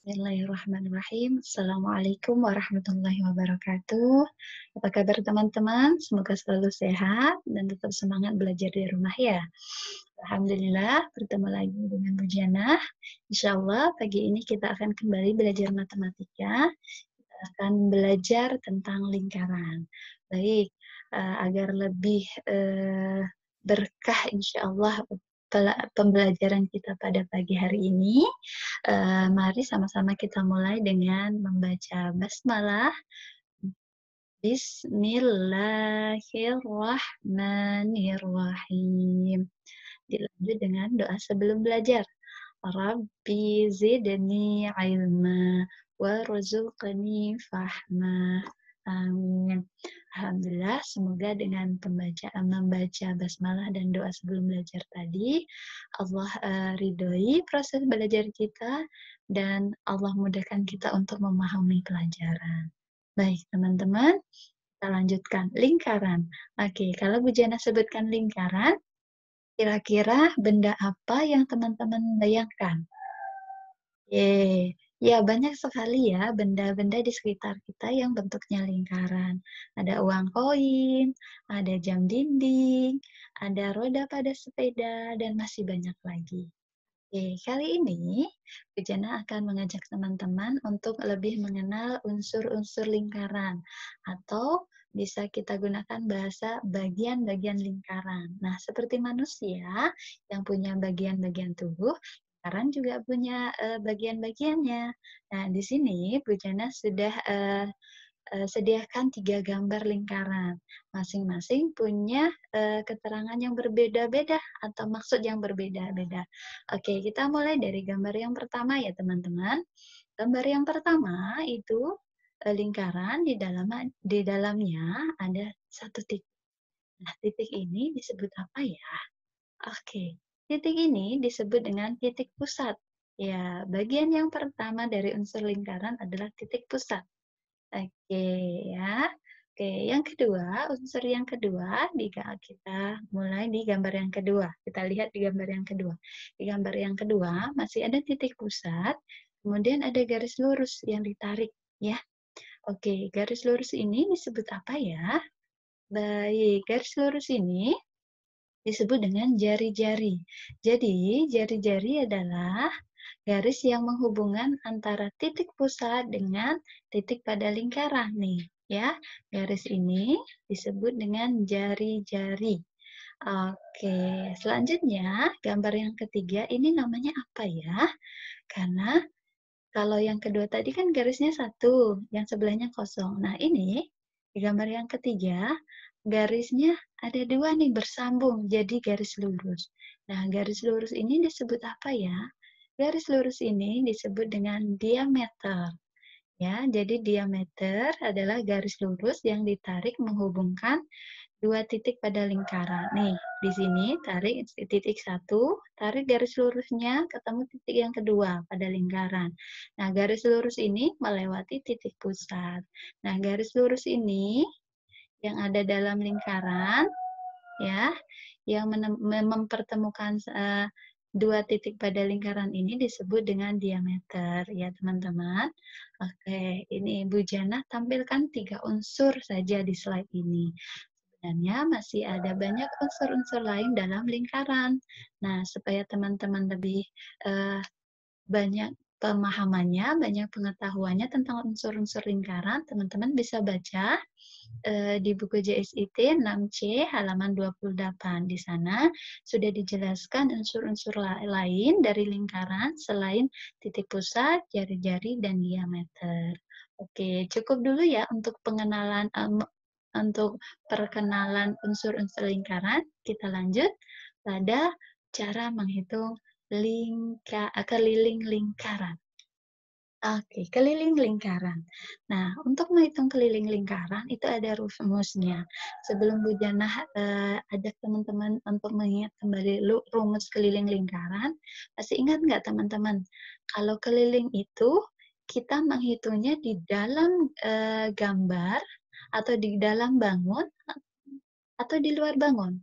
Bismillahirrahmanirrahim. Assalamualaikum warahmatullahi wabarakatuh. Apa kabar teman-teman? Semoga selalu sehat dan tetap semangat belajar di rumah ya. Alhamdulillah, bertemu lagi dengan Bu Janah. Insya Allah pagi ini kita akan kembali belajar matematika. Kita akan belajar tentang lingkaran. Baik, agar lebih berkah insya Allah pembelajaran kita pada pagi hari ini. Mari sama-sama kita mulai dengan membaca basmalah. Bismillahirrahmanirrahim. Dilanjut dengan doa sebelum belajar. Rabbi zidni ilma warzuqni fahma. Amin. Alhamdulillah, semoga dengan membaca basmalah dan doa sebelum belajar tadi, Allah ridhoi proses belajar kita dan Allah mudahkan kita untuk memahami pelajaran. Baik, teman-teman, kita lanjutkan lingkaran. Oke, kalau Bu Jana sebutkan lingkaran, kira-kira benda apa yang teman-teman bayangkan? Ya banyak sekali ya benda-benda di sekitar kita yang bentuknya lingkaran. Ada uang koin, ada jam dinding, ada roda pada sepeda, dan masih banyak lagi. Oke, kali ini Bujana akan mengajak teman-teman untuk lebih mengenal unsur-unsur lingkaran atau bisa kita gunakan bahasa bagian-bagian lingkaran. Nah, seperti manusia yang punya bagian-bagian tubuh, lingkaran juga punya bagian-bagiannya. Nah, di sini Bujana sudah sediakan 3 gambar lingkaran. Masing-masing punya keterangan yang berbeda-beda atau maksud yang berbeda-beda. Oke, kita mulai dari gambar yang pertama ya teman-teman. Gambar yang pertama itu lingkaran di dalamnya ada satu titik. Nah, titik ini disebut apa ya? Oke, titik ini disebut dengan titik pusat. Ya, bagian yang pertama dari unsur lingkaran adalah titik pusat. Oke ya. Oke, yang kedua, unsur yang kedua, kita mulai di gambar yang kedua. Kita lihat di gambar yang kedua. Di gambar yang kedua masih ada titik pusat, kemudian ada garis lurus yang ditarik ya. Oke, garis lurus ini disebut apa ya? Baik, garis lurus ini disebut dengan jari-jari. Jadi, jari-jari adalah garis yang menghubungkan antara titik pusat dengan titik pada lingkaran nih, ya. Garis ini disebut dengan jari-jari. Oke, selanjutnya gambar yang ketiga ini namanya apa ya? Karena kalau yang kedua tadi kan garisnya satu, yang sebelahnya kosong. Nah, ini di gambar yang ketiga garisnya ada dua nih bersambung jadi garis lurus. Nah, garis lurus ini disebut apa ya? Garis lurus ini disebut dengan diameter. Ya, jadi diameter adalah garis lurus yang ditarik menghubungkan dua titik pada lingkaran. Nih, di sini tarik titik satu, tarik garis lurusnya, ketemu titik yang kedua pada lingkaran. Nah, garis lurus ini melewati titik pusat. Nah, garis lurus ini yang ada dalam lingkaran, ya, yang mempertemukan dua titik pada lingkaran ini disebut dengan diameter, ya teman-teman. Oke, ini Bu Jana tampilkan 3 unsur saja di slide ini. Sebenarnya masih ada banyak unsur-unsur lain dalam lingkaran. Nah, supaya teman-teman lebih banyak pemahamannya, banyak pengetahuannya tentang unsur-unsur lingkaran, teman-teman bisa baca di buku JSIT 6C halaman 28. Di sana sudah dijelaskan unsur-unsur lain dari lingkaran selain titik pusat, jari-jari, dan diameter. Oke, cukup dulu ya untuk pengenalan untuk perkenalan unsur-unsur lingkaran. Kita lanjut pada cara menghitung keliling lingkaran. Oke, keliling lingkaran. Nah, untuk menghitung keliling lingkaran itu ada rumusnya. Sebelum Bu Janah ajak teman-teman untuk mengingat kembali rumus keliling lingkaran, masih ingat nggak teman-teman? Kalau keliling itu kita menghitungnya di dalam gambar atau di dalam bangun atau di luar bangun.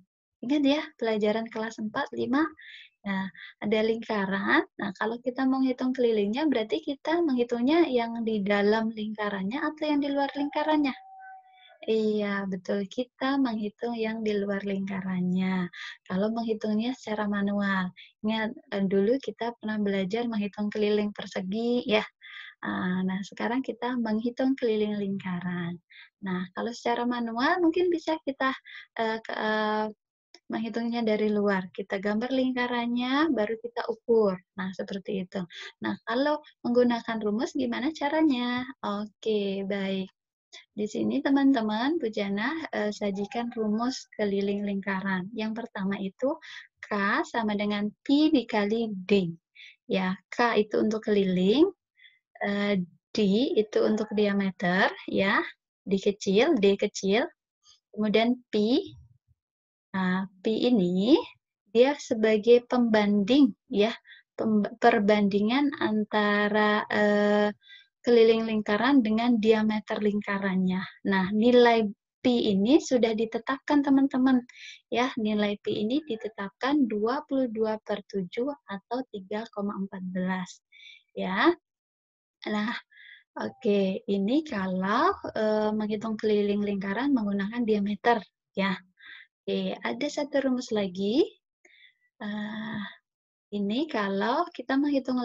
Ingat ya, pelajaran kelas 4, 5 Nah, ada lingkaran. Nah, kalau kita mau hitung kelilingnya, berarti kita menghitungnya yang di dalam lingkarannya atau yang di luar lingkarannya? Iya, betul. Kita menghitung yang di luar lingkarannya. Kalau menghitungnya secara manual. Ingat, dulu kita pernah belajar menghitung keliling persegi, ya. Nah, sekarang kita menghitung keliling lingkaran. Nah, kalau secara manual mungkin bisa kita menghitungnya dari luar. Kita gambar lingkarannya, baru kita ukur. Nah, seperti itu. Nah, kalau menggunakan rumus gimana caranya? Oke, baik. Di sini teman-teman, Bu Jana sajikan rumus keliling lingkaran. Yang pertama itu K sama dengan Pi dikali D. Ya, K itu untuk keliling, D itu untuk diameter, ya, D kecil, D kecil. Kemudian Pi, nah, Pi ini dia sebagai pembanding, ya, perbandingan antara keliling lingkaran dengan diameter lingkarannya. Nah, nilai pi ini sudah ditetapkan teman-teman. Ya, nilai pi ini ditetapkan 22/7 atau 3,14. Ya. Nah, oke, ini kalau menghitung keliling lingkaran menggunakan diameter, ya. Oke, ada satu rumus lagi. Uh, ini kalau kita menghitung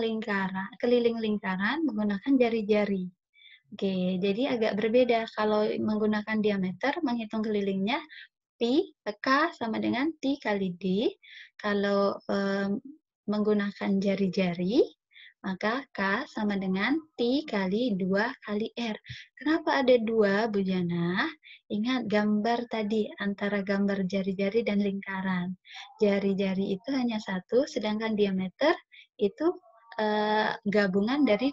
keliling lingkaran menggunakan jari-jari. Oke, jadi agak berbeda. Kalau menggunakan diameter, menghitung kelilingnya, pi, K sama dengan Pi kali D. Kalau menggunakan jari-jari, maka K sama dengan Pi kali 2 kali R. Kenapa ada 2, Bu Jana? Ingat gambar tadi, antara gambar jari-jari dan lingkaran. Jari-jari itu hanya satu, sedangkan diameter itu gabungan dari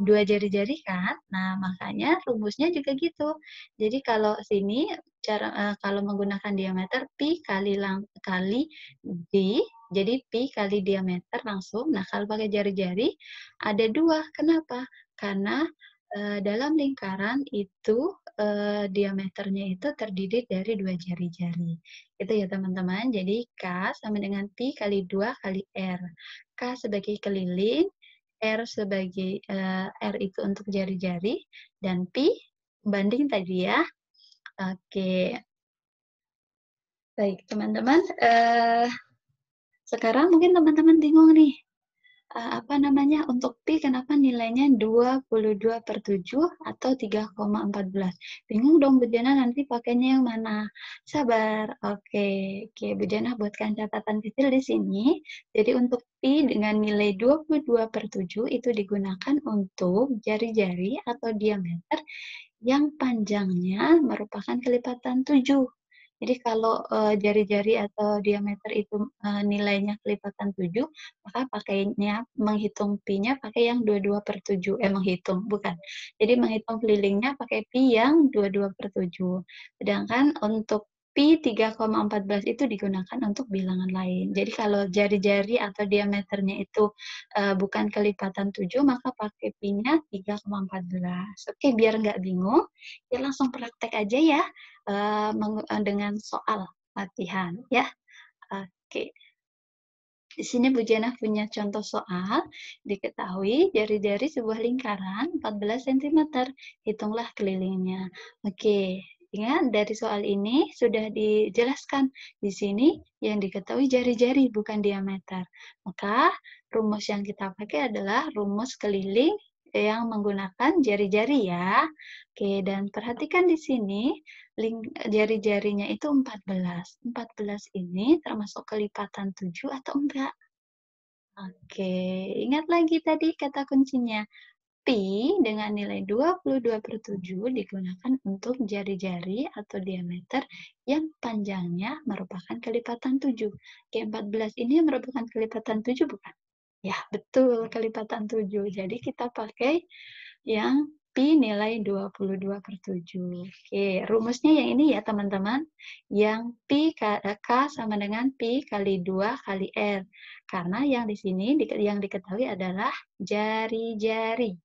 dua jari-jari kan. Nah, makanya rumusnya juga gitu. Jadi kalau sini kalau menggunakan diameter pi kali d, jadi pi kali diameter langsung. Nah, kalau pakai jari-jari ada 2. Kenapa? Karena dalam lingkaran itu diameternya itu terdiri dari 2 jari-jari. Itu ya teman-teman. Jadi K sama dengan pi kali 2 kali R. K sebagai keliling, R sebagai R itu untuk jari-jari, dan pi banding tadi ya. Oke, baik teman-teman. Sekarang mungkin teman-teman bingung nih, apa namanya, untuk pi kenapa nilainya 22/7 atau 3,14. Bingung dong Bu Jana, nanti pakainya yang mana? Sabar. Oke, Bu Jana buatkan catatan kecil di sini. Jadi untuk pi dengan nilai 22/7 itu digunakan untuk jari-jari atau diameter yang panjangnya merupakan kelipatan 7. Jadi kalau jari-jari atau diameter itu nilainya kelipatan 7, maka pakainya menghitung pi-nya pakai yang 22/7. Menghitung, bukan. Jadi menghitung kelilingnya pakai pi yang 22/7. Sedangkan untuk pi 3,14 itu digunakan untuk bilangan lain. Jadi kalau jari-jari atau diameternya itu bukan kelipatan 7, maka pakai pi-nya 3,14. Oke, biar nggak bingung, ya langsung praktek aja ya. Dengan soal latihan ya. Oke. Di sini Bu Jana punya contoh soal. Diketahui jari-jari sebuah lingkaran 14 cm. Hitunglah kelilingnya. Oke. Ingat dari soal ini sudah dijelaskan. Di sini yang diketahui jari-jari bukan diameter. Maka rumus yang kita pakai adalah rumus keliling yang menggunakan jari-jari ya. Oke, dan perhatikan di sini jari-jarinya itu 14. 14 ini termasuk kelipatan 7 atau enggak? Oke, ingat lagi tadi kata kuncinya. Pi dengan nilai 22/7 digunakan untuk jari-jari atau diameter yang panjangnya merupakan kelipatan 7. Oke, 14 ini merupakan kelipatan 7 bukan? Ya, betul, kelipatan 7. Jadi kita pakai yang pi nilai 22/7. Oke, rumusnya yang ini ya teman-teman. Yang K sama dengan pi kali 2 kali R. Karena yang di sini yang diketahui adalah jari-jari.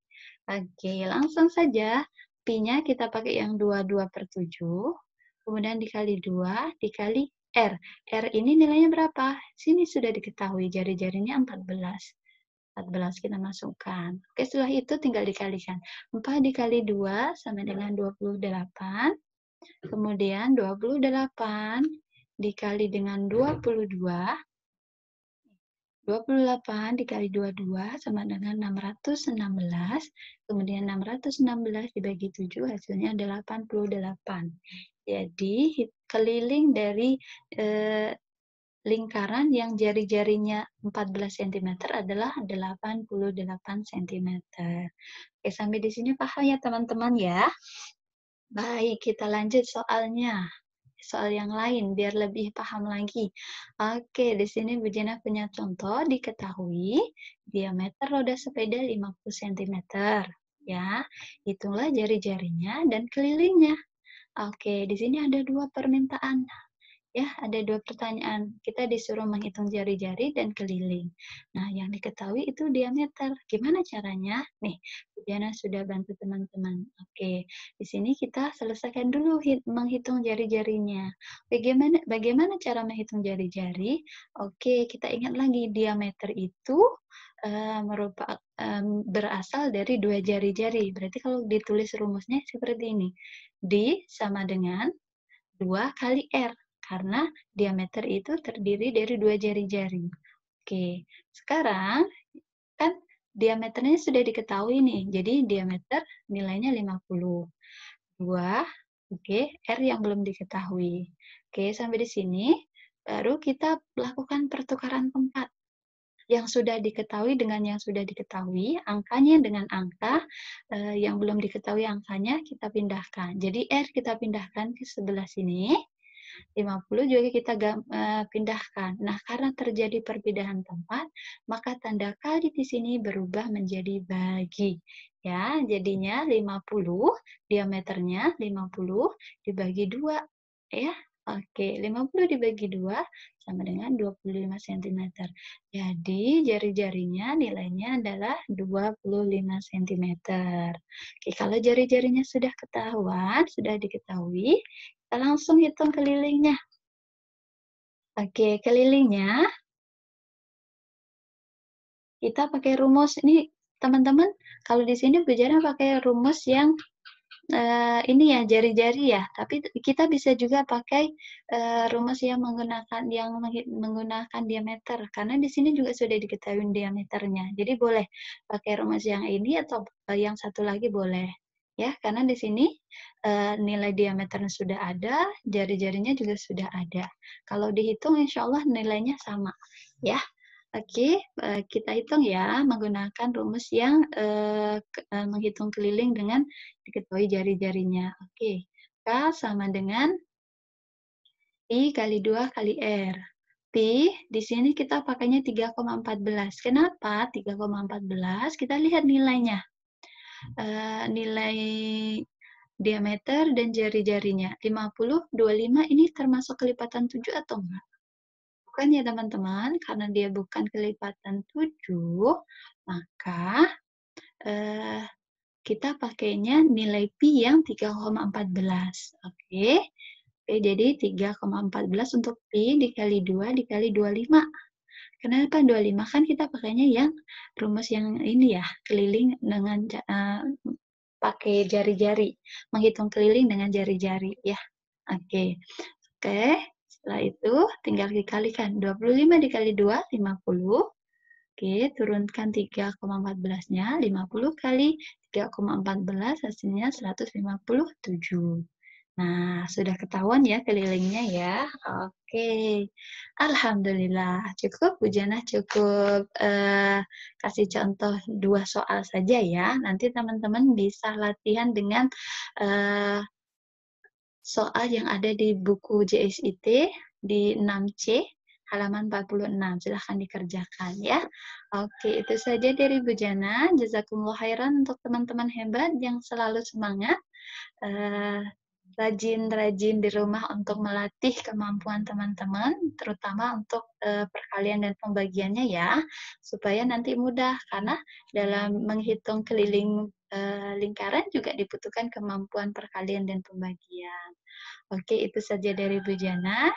Oke, langsung saja. Pi-nya kita pakai yang 22/7. Kemudian dikali 2, dikali R. R ini nilainya berapa? Sini sudah diketahui, jari-jarinya 14. 14 kita masukkan. Oke, setelah itu tinggal dikalikan. 4 dikali 2 sama dengan 28. Kemudian 28 dikali dengan 22. 28 dikali 22 sama dengan 616. Kemudian 616 dibagi 7 hasilnya 88. Jadi keliling dari lingkaran yang jari-jarinya 14 cm adalah 88 cm. Oke, sampai di sini paham ya teman-teman ya? Baik, kita lanjut soalnya. Soal yang lain biar lebih paham lagi. Oke, di sini Bu Jana punya contoh, diketahui diameter roda sepeda 50 cm. Ya, hitunglah jari-jarinya dan kelilingnya. Oke, di sini ada dua permintaan. Ya, ada dua pertanyaan. Kita disuruh menghitung jari-jari dan keliling. Nah, yang diketahui itu diameter. Gimana caranya? Nih, Bu Diana sudah bantu teman-teman. Oke, di sini kita selesaikan dulu menghitung jari-jarinya. Bagaimana cara menghitung jari-jari? Oke, kita ingat lagi diameter itu berasal dari dua jari-jari. Berarti kalau ditulis rumusnya seperti ini. D sama dengan 2 kali R, karena diameter itu terdiri dari dua jari-jari. Oke, sekarang kan diameternya sudah diketahui nih, jadi diameter nilainya 50. 2, oke, R yang belum diketahui. Oke, sampai di sini, baru kita lakukan pertukaran tempat. Yang sudah diketahui dengan yang sudah diketahui, angkanya dengan angka, yang belum diketahui angkanya kita pindahkan. Jadi R kita pindahkan ke sebelah sini, 50 juga kita pindahkan. Nah, karena terjadi perpindahan tempat, maka tanda kali di sini berubah menjadi bagi. Ya, jadinya 50, diameternya 50 dibagi 2. Ya, oke, 50 dibagi 2 sama dengan 25 cm. Jadi, jari-jarinya nilainya adalah 25 cm. Oke, kalau jari-jarinya sudah ketahuan, sudah diketahui, kita langsung hitung kelilingnya. Oke, kelilingnya kita pakai rumus ini teman-teman. Kalau di sini bicara pakai rumus yang ini ya jari-jari ya. Tapi kita bisa juga pakai rumus yang menggunakan diameter karena di sini juga sudah diketahui diameternya. Jadi boleh pakai rumus yang ini atau yang satu lagi boleh. Ya, karena di sini nilai diameternya sudah ada, jari-jarinya juga sudah ada. Kalau dihitung insya Allah nilainya sama. Ya, oke, kita hitung ya menggunakan rumus yang menghitung keliling dengan diketahui jari-jarinya. Oke, K sama dengan I kali 2 kali R. Pi, di sini kita pakainya 3,14. Kenapa 3,14? Kita lihat nilainya. Nilai diameter dan jari-jarinya. 50, 25 ini termasuk kelipatan 7 atau enggak? Bukan ya teman-teman, karena dia bukan kelipatan 7, maka kita pakainya nilai pi yang 3,14. Oke. Oke, jadi 3,14 untuk pi dikali 2 dikali 25. Kenapa 25? Kan kita pakainya yang rumus yang ini ya, keliling dengan pakai jari-jari. Menghitung keliling dengan jari-jari ya. Oke. Oke, setelah itu tinggal dikalikan. 25 dikali 2, 50. Oke, turunkan 3,14-nya. 50 kali 3,14 hasilnya 157. Nah, sudah ketahuan ya kelilingnya ya. Oke. Alhamdulillah. Cukup, Bu Jana cukup kasih contoh 2 soal saja ya. Nanti teman-teman bisa latihan dengan soal yang ada di buku JSIT di 6C halaman 46. Silahkan dikerjakan ya. Oke, itu saja dari Bu Jana. Jazakumullah khairan untuk teman-teman hebat yang selalu semangat. Rajin-rajin di rumah untuk melatih kemampuan teman-teman, terutama untuk perkalian dan pembagiannya ya, supaya nanti mudah. Karena dalam menghitung keliling lingkaran juga dibutuhkan kemampuan perkalian dan pembagian. Oke, itu saja dari Bu Jana.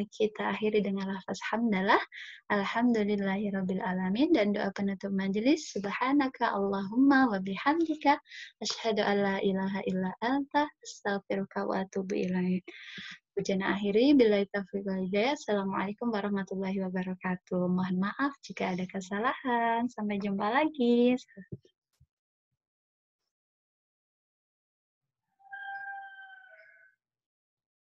kita akhiri dengan lafaz hamdalah, alhamdulillahirabbil alamin, dan doa penutup majelis, subhanaka Allahumma wa bihamdika asyhadu an la ilaha illa anta astaghfiruka wa atubu ilaik. Pujian akhiri, billahi taufiq wal hidayah. Assalamualaikum warahmatullahi wabarakatuh. Mohon maaf jika ada kesalahan. Sampai jumpa lagi.